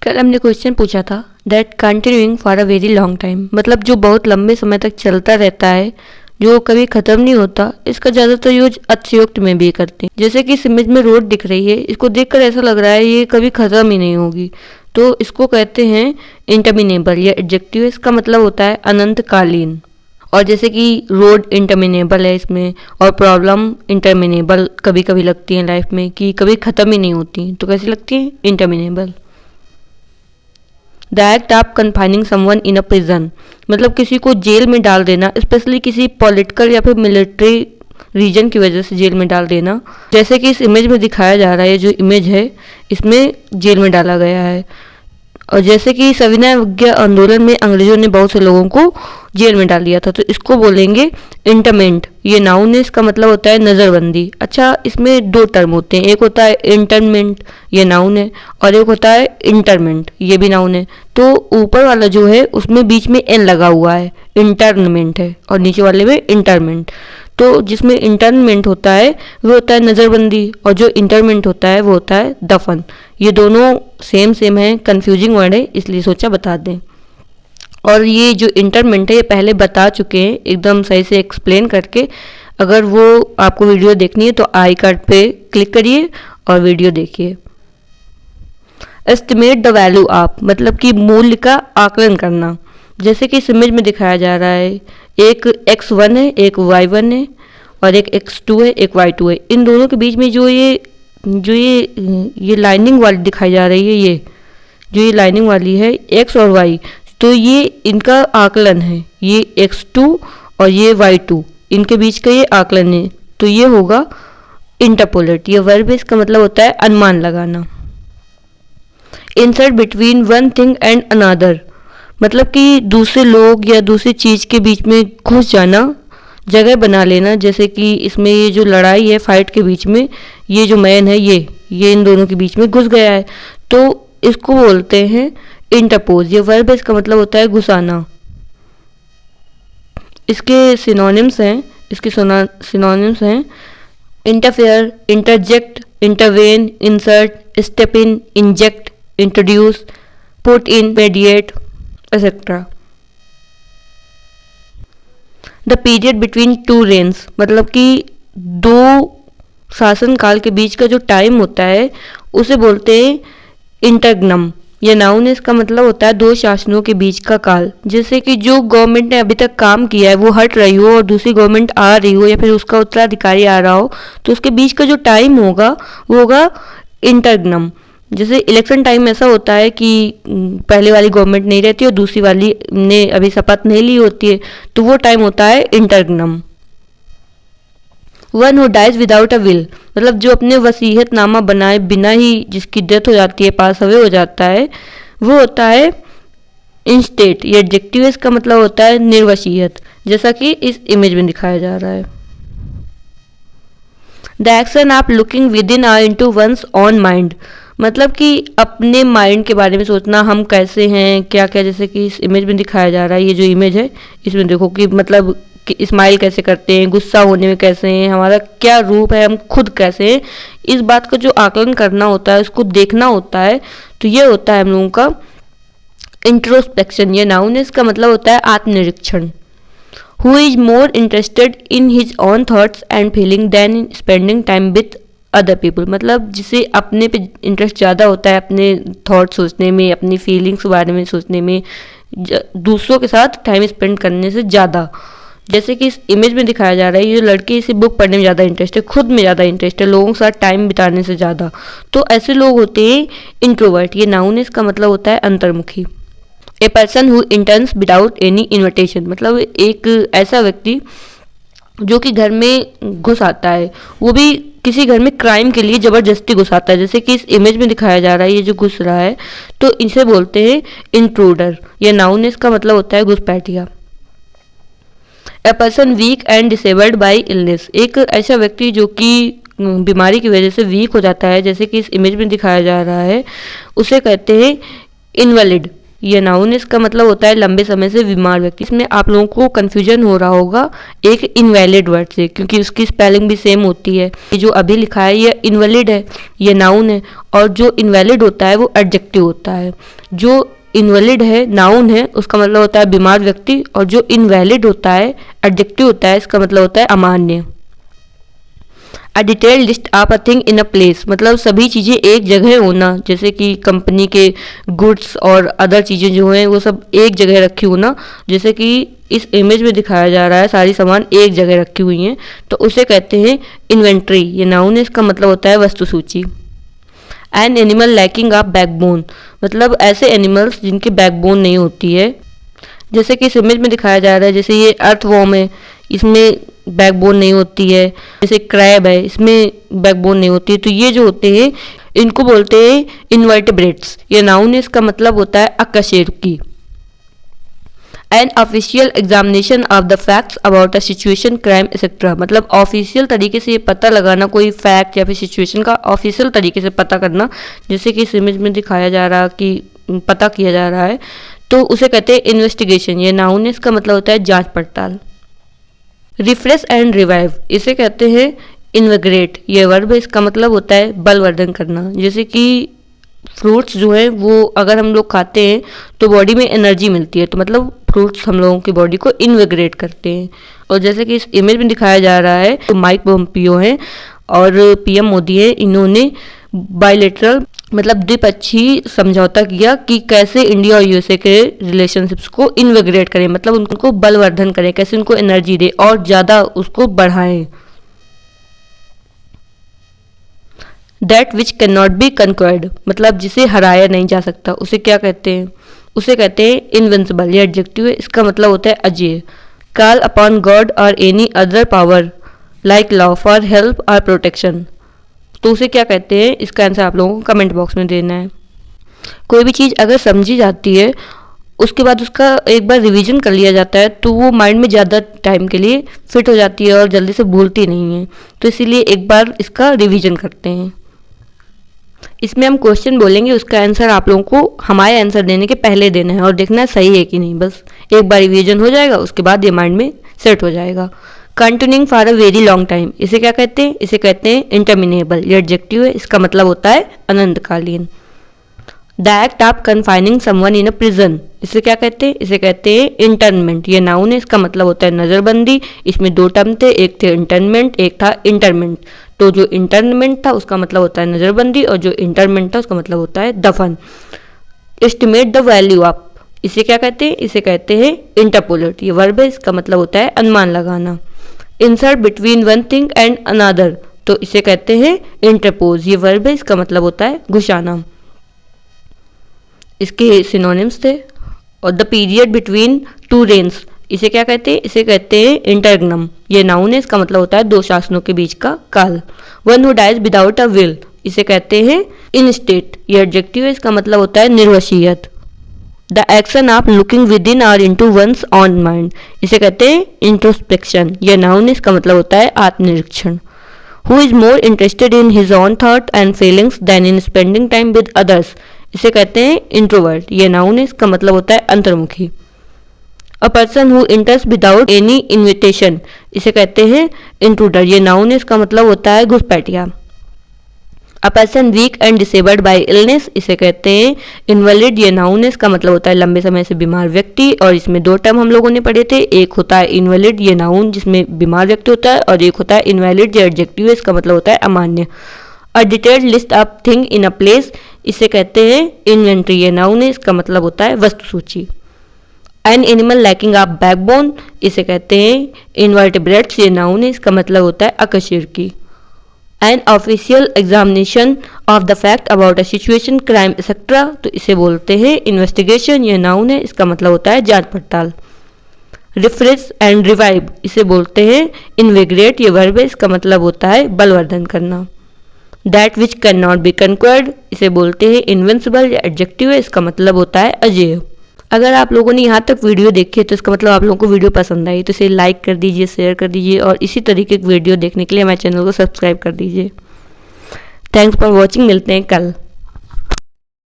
कल हमने क्वेश्चन पूछा था that continuing for a very long time, मतलब जो बहुत लंबे समय तक चलता रहता है, जो कभी ख़त्म नहीं होता। इसका ज़्यादातर यूज अतिशयोक्ति में भी करते हैं। जैसे कि इस इमेज में रोड दिख रही है, इसको देखकर ऐसा लग रहा है ये कभी ख़त्म ही नहीं होगी, तो इसको कहते हैं इंटरमिनेबल या एडजेक्टिव। इसका मतलब होता है अनंतकालीन। और जैसे कि रोड इंटरमिनेबल है इसमें, और प्रॉब्लम इंटरमिनेबल कभी कभी लगती है लाइफ में कि कभी ख़त्म ही नहीं होती, तो कैसी लगती है? Interminable. The act of confining someone in a prison, मतलब किसी को जेल में डाल देना, स्पेशली किसी पॉलिटिकल या फिर मिलिट्री रीजन की वजह से जेल में डाल देना। जैसे कि इस इमेज में दिखाया जा रहा है, जो इमेज है इसमें जेल में डाला गया है। और जैसे कि सविनय अवज्ञा आंदोलन में अंग्रेजों ने बहुत से लोगों को जेल में डाल दिया था, तो इसको बोलेंगे इंटरमेंट। ये नाउन है, इसका मतलब होता है नज़रबंदी। अच्छा, इसमें दो टर्म होते हैं, एक होता है इंटरमेंट, ये नाउन है, और एक होता है इंटरमेंट, ये भी नाउन है। तो ऊपर वाला जो है उसमें बीच में एन लगा हुआ है, इंटरमेंट है, और नीचे वाले में इंटरमेंट। तो जिसमें इंटरमेंट होता है वो होता है नज़रबंदी, और जो इंटरमेंट होता है वो होता है दफन। ये दोनों सेम है, कंफ्यूजिंग वर्ड है, इसलिए सोचा बता दें। और ये जो इंटरमेंट है ये पहले बता चुके हैं एकदम सही से एक्सप्लेन करके। अगर वो आपको वीडियो देखनी है तो आई कार्ड पे क्लिक करिए और वीडियो देखिए। एस्टिमेट द वैल्यू ऑफ, मतलब कि मूल्य का आकलन करना। जैसे कि इस इमेज में दिखाया जा रहा है, एक x1 है, एक y1 है, और एक x2 है, एक y2 है। इन दोनों के बीच में जो ये लाइनिंग वाली दिखाई जा रही है, ये लाइनिंग वाली है x और y, तो ये इनका आकलन है। ये x2 और ये y2, इनके बीच का ये आकलन है, तो ये होगा इंटरपोलेट। ये वर्ब है, इसका मतलब होता है अनुमान लगाना। Insert between one thing and another, मतलब कि दूसरे लोग या दूसरी चीज़ के बीच में घुस जाना, जगह बना लेना। जैसे कि इसमें ये जो लड़ाई है फाइट के बीच में, ये जो मैन है ये इन दोनों के बीच में घुस गया है, तो इसको बोलते हैं इंटरपोज। ये वर्ब है, इसका मतलब होता है घुसाना। इसके सिनोनिम्स हैं interfere, interject, intervene, insert, step in, inject, introduce, put in, mediate, etcetera. The period between two reigns, मतलब कि दो शासन काल के बीच का जो टाइम होता है उसे बोलते हैं इंटरग्नम। ये नाउन है, इसका मतलब होता है दो शासनों के बीच का काल। जैसे कि जो गवर्नमेंट ने अभी तक काम किया है वो हट रही हो और दूसरी गवर्नमेंट आ रही हो, या फिर उसका उत्तराधिकारी आ रहा हो, तो उसके बीच का जो टाइम होगा वो होगा इंटरग्नम। जैसे इलेक्शन टाइम ऐसा होता है कि पहले वाली गवर्नमेंट नहीं रहती और दूसरी वाली ने अभी शपथ नहीं ली होती है, तो वो टाइम होता है interregnum. One who dies without a will, मतलब जो अपने वसीयतनामा बनाए बिना ही जिसकी डेथ हो जाती है, पास अवे हो जाता है, वो होता है इंस्टेट। ये एडजेक्टिव, इसका मतलब होता है निर्वसीयत, जैसा कि इस इमेज में दिखाया जा रहा है। The action of looking within or into one's mind माइंड, मतलब कि अपने माइंड के बारे में सोचना, हम कैसे हैं, क्या क्या। जैसे कि इस इमेज में दिखाया जा रहा है, ये जो इमेज है इसमें देखो कि मतलब कि स्माइल कैसे करते हैं, गुस्सा होने में कैसे हैं, हमारा क्या रूप है, हम खुद कैसे हैं, इस बात का जो आकलन करना होता है, उसको देखना होता है, तो ये होता है हम लोगों का इंट्रोस्पेक्शन। ये नाउन है, इसका मतलब होता है आत्मनिरीक्षण। Who is more interested in his own thoughts and feeling than in spending time with other people, मतलब जिसे अपने पे इंटरेस्ट ज़्यादा होता है, अपने थॉट सोचने में, अपनी फीलिंग्स के बारे में सोचने में, दूसरों के साथ टाइम स्पेंड करने से ज़्यादा। जैसे कि इस इमेज में दिखाया जा रहा है, ये लड़के इसे बुक पढ़ने में ज़्यादा इंटरेस्ट है, खुद में ज़्यादा इंटरेस्ट है, लोगों के साथ टाइम बिताने से ज़्यादा, तो ऐसे लोग होते हैं इंट्रोवर्ट। ये नाउन है, इसका मतलब होता है अंतर्मुखी। A person who interns without any invitation, मतलब एक ऐसा व्यक्ति जो कि घर में घुस आता है, वो भी किसी घर में क्राइम के लिए ज़बरदस्ती घुस आता है। जैसे कि इस इमेज में दिखाया जा रहा है, ये जो घुस रहा है, तो इसे बोलते हैं इंट्रूडर। ये नाउन है, इसका मतलब होता है घुसपैठिया। A person weak and disabled by illness, एक ऐसा व्यक्ति जो कि बीमारी की वजह से वीक हो जाता है, जैसे कि इस इमेज में दिखाया जा रहा है, उसे कहते हैं इनवैलिड। ये नाउन है, इसका मतलब होता है लंबे समय से बीमार व्यक्ति। इसमें आप लोगों को कन्फ्यूजन हो रहा होगा एक इनवैलिड वर्ड से, क्योंकि उसकी स्पेलिंग भी सेम होती है। ये जो अभी लिखा है ये इनवैलिड है, ये नाउन है, और जो इनवैलिड होता है वो एडजेक्टिव होता है। जो इनवैलिड है नाउन है, उसका मतलब होता है बीमार व्यक्ति, और जो इनवैलिड होता है एडजेक्टिव होता है, इसका मतलब होता है अमान्य। A detail list of a thing in a place, मतलब सभी चीज़ें एक जगह होना, जैसे कि कंपनी के गुड्स और अदर चीज़ें जो हैं वो सब एक जगह रखी होना। जैसे कि इस इमेज में दिखाया जा रहा है सारी सामान एक जगह रखी हुई हैं, तो उसे कहते हैं इन्वेंट्री। ये नाउन है, इसका मतलब होता है वस्तु सूची। An animal lacking of backbone, मतलब ऐसे एनिमल्स जिनकी बैकबोन नहीं होती है। जैसे कि इस इमेज में दिखाया जा रहा है, जैसे ये अर्थवॉर्म है, इसमें बैकबोन नहीं होती है। जैसे क्रैब है, इसमें बैकबोन नहीं होती है। तो ये जो होते हैं इनको बोलते हैं इन्वर्टिब्रेट्स। ये नाउन है, इसका मतलब होता है अकशेरुकी। An official examination of the facts about a situation, crime etcetera, मतलब ऑफिशियल तरीके से ये पता लगाना, कोई फैक्ट या फिर सिचुएशन का ऑफिशियल तरीके से पता करना। जैसे कि इस इमेज में दिखाया जा रहा कि पता किया जा रहा है, तो उसे कहते हैं इन्वेस्टिगेशन। ये नाउन है, इसका मतलब होता है जांच पड़ताल। रिफ्रेश एंड रिवाइव, इसे कहते हैं इन्विग्रेट। ये वर्ब है, इसका मतलब होता है बलवर्धन करना। जैसे कि फ्रूट्स जो है वो अगर हम लोग खाते हैं तो बॉडी में एनर्जी मिलती है, तो मतलब फ्रूट्स हम लोगों की बॉडी को इन्विग्रेट करते हैं। और जैसे कि इस इमेज में दिखाया जा रहा है, तो माइक पोम्पियो है और पीएम मोदी है, इन्होंने बायलैटरल मतलब द्विपक्षीय समझौता किया कि कैसे इंडिया और यूएसए के रिलेशनशिप्स को इन्विग्रेट करें, मतलब उनको बलवर्धन करें, कैसे उनको एनर्जी दे और ज़्यादा उसको बढ़ाएं। That which can not be conquered, मतलब जिसे हराया नहीं जा सकता, उसे क्या कहते हैं? उसे कहते हैं इनविंसिबल। ये एडजेक्टिव है, इसका मतलब होता है अजेय। कॉल अपॉन गॉड और any other power like law for help और प्रोटेक्शन, तो उसे क्या कहते हैं? इसका आंसर आप लोगों को कमेंट बॉक्स में देना है। कोई भी चीज़ अगर समझी जाती है उसके बाद उसका एक बार रिवीजन कर लिया जाता है तो वो माइंड में ज़्यादा टाइम के लिए फिट हो जाती है और जल्दी से भूलती नहीं है, तो इसीलिए एक बार इसका रिवीजन करते हैं। इसमें हम क्वेश्चन बोलेंगे, उसका आंसर आप लोगों को हमारे आंसर देने के पहले देना है और देखना है सही है कि नहीं। बस एक बार रिवीजन हो जाएगा, उसके बाद ये माइंड में सेट हो जाएगा। Continuing for a very long time, इसे क्या कहते हैं? इसे कहते हैं इंटरमिनेबल। ये एडजेक्टिव है, इसका मतलब होता है अनंतकालीन। The act of confining someone in a prison, इसे क्या कहते हैं? इसे कहते हैं इंटर्नमेंट। ये नाउन है, इसका मतलब होता है नज़रबंदी। इसमें दो टर्म थे, एक थे इंटर्नमेंट, एक था इंटरमेंट। तो जो इंटर्नमेंट था उसका मतलब होता है नज़रबंदी और जो इंटरमेंट था उसका मतलब होता है दफन। एस्टिमेट द वैल्यू ऑफ, इसे क्या कहते हैं? इसे कहते हैं इंटरपोलेट। ये वर्ब है, इसका मतलब होता है अनुमान लगाना। Insert between one thing and another, तो इसे कहते हैं इंटरपोज। ये वर्ब है, इसका मतलब होता है घुसाना। इसके सिनोनिम्स थे। और the period between two reigns, इसे क्या कहते हैं? इसे कहते हैं इंटरग्नम। ये नाउन है, इसका मतलब होता है दो शासनों के बीच का काल। One who dies without a will, इसे कहते हैं इन स्टेट। ये एडजेक्टिव है, इसका मतलब होता है निर्वशीयत। The action of looking within और इनटू वंस ऑन माइंड, इसे कहते हैं इंट्रोस्पेक्शन। यह नाउन है, इसका मतलब होता है आत्मनिरीक्षण। Who is more interested in his own thought and feelings than in spending time with others, इसे कहते हैं इंट्रोवर्ट। यह नाउन है, इसका मतलब होता है अंतर्मुखी। A person who इंटर्स without any invitation, इसे कहते हैं इंट्रूडर। ये नाउन है, इसका मतलब होता है घुसपैठिया। A person weak and disabled by illness, इसे कहते हैं इनवैलिड। ये नाउन है, इसका मतलब होता है लंबे समय से बीमार व्यक्ति। और इसमें दो टर्म हम लोगों ने पढ़े थे, एक होता है इनवैलिड, ये नाउन जिसमें बीमार व्यक्ति होता है, और एक होता है इनवैलिड, ये एडजेक्टिव है, इसका मतलब होता है अमान्य। A detailed list of thing in a place, इसे कहते हैं इन्वेंट्री। ये नाउन है, इसका मतलब होता है वस्तु सूची। An animal lacking of backbone, इसे कहते हैं इनवर्टिब्रेट्स। ये नाउन है, इसका मतलब होता है अकशेरुकी। An official examination of the fact about a situation, crime etcetera, तो इसे बोलते हैं इन्वेस्टिगेशन। ये नाउन है, इसका मतलब होता है जांच पड़ताल। रिफ्रेश एंड रिवाइव, इसे बोलते हैं इन्विग्रेट। ये वर्ब है, इसका मतलब होता है बलवर्धन करना। That which can not be conquered, इसे बोलते हैं इनविंसिबल। या एडजेक्टिव है, इसका मतलब होता है अजेय। अगर आप लोगों ने यहाँ तक वीडियो देखी है तो इसका मतलब आप लोगों को वीडियो पसंद आई, तो इसे लाइक कर दीजिए, शेयर कर दीजिए और इसी तरीके की वीडियो देखने के लिए हमारे चैनल को सब्सक्राइब कर दीजिए। थैंक्स फॉर वॉचिंग, मिलते हैं कल।